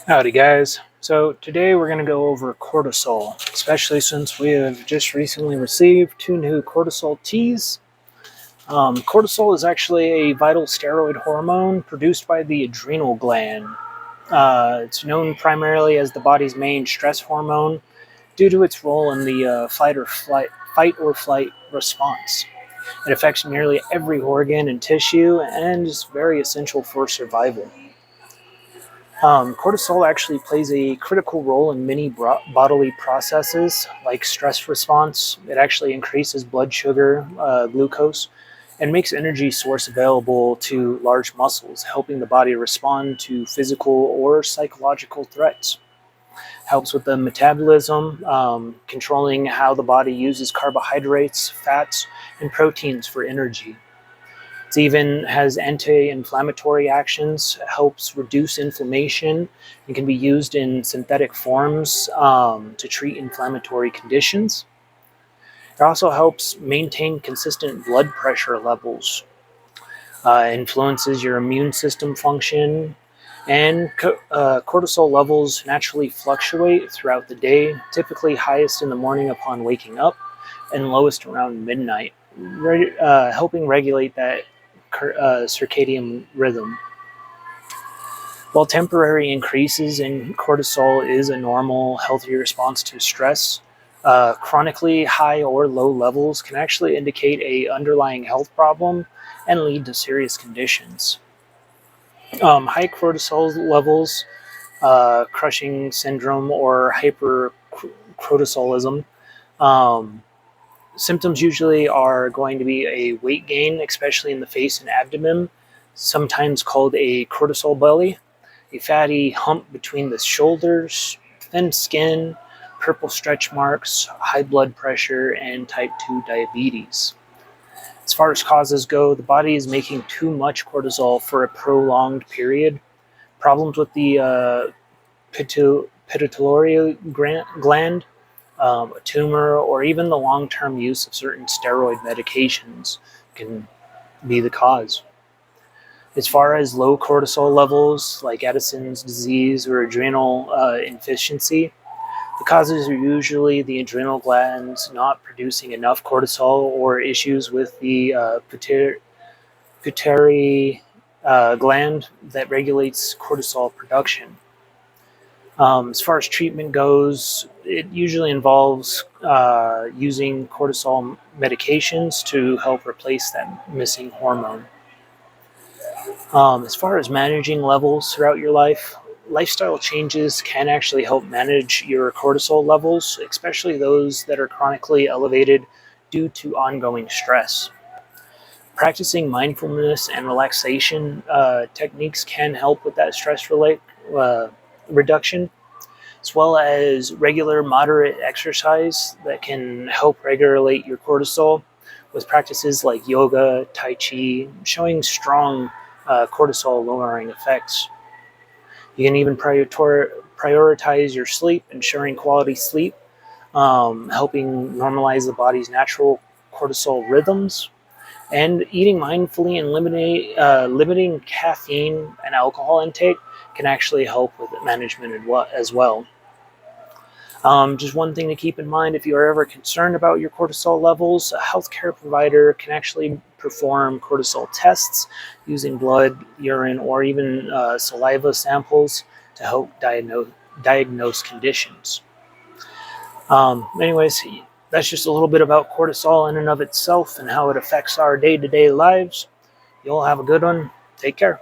Howdy guys. So today we're going to go over cortisol, especially since we have just recently received 2 new cortisol teas. Cortisol is actually a vital steroid hormone produced by the adrenal gland. It's known primarily as the body's main stress hormone due to its role in the fight or flight response. It affects nearly every organ and tissue and is very essential for survival. Cortisol actually plays a critical role in many bodily processes like stress response. It actually increases blood sugar, glucose, and makes energy source available to large muscles, helping the body respond to physical or psychological threats. Helps with the metabolism, controlling how the body uses carbohydrates, fats, and proteins for energy. It even has anti-inflammatory actions, helps reduce inflammation, and can be used in synthetic forms to treat inflammatory conditions. It also helps maintain consistent blood pressure levels, influences your immune system function, and cortisol levels naturally fluctuate throughout the day, typically highest in the morning upon waking up and lowest around midnight, helping regulate that circadian rhythm. While temporary increases in cortisol is a normal, healthy response to stress, chronically high or low levels can actually indicate an underlying health problem and lead to serious conditions. High cortisol levels, Cushing syndrome, or hypercortisolism, symptoms usually are going to be a weight gain, especially in the face and abdomen, sometimes called a cortisol belly, a fatty hump between the shoulders, thin skin, purple stretch marks, high blood pressure, and type 2 diabetes. As far as causes go, the body is making too much cortisol for a prolonged period. Problems with the pituitary gland, a tumor, or even the long-term use of certain steroid medications can be the cause. As far as low cortisol levels, like Addison's disease or adrenal insufficiency, the causes are usually the adrenal glands not producing enough cortisol or issues with the pituitary gland that regulates cortisol production. As far as treatment goes, it usually involves using cortisol medications to help replace that missing hormone. As far as managing levels throughout your life, lifestyle changes can actually help manage your cortisol levels, especially those that are chronically elevated due to ongoing stress. Practicing mindfulness and relaxation techniques can help with that stress reduction, as well as regular moderate exercise that can help regulate your cortisol, with practices like yoga, tai chi, showing strong cortisol lowering effects. You can even prioritize your sleep, ensuring quality sleep, helping normalize the body's natural cortisol rhythms, and eating mindfully and limiting caffeine and alcohol intake can actually help with management as well. Just one thing to keep in mind: if you are ever concerned about your cortisol levels, a healthcare provider can actually perform cortisol tests using blood, urine, or even saliva samples to help diagnose conditions. Anyways, that's just a little bit about cortisol in and of itself and how it affects our day-to-day lives. You all have a good one. Take care.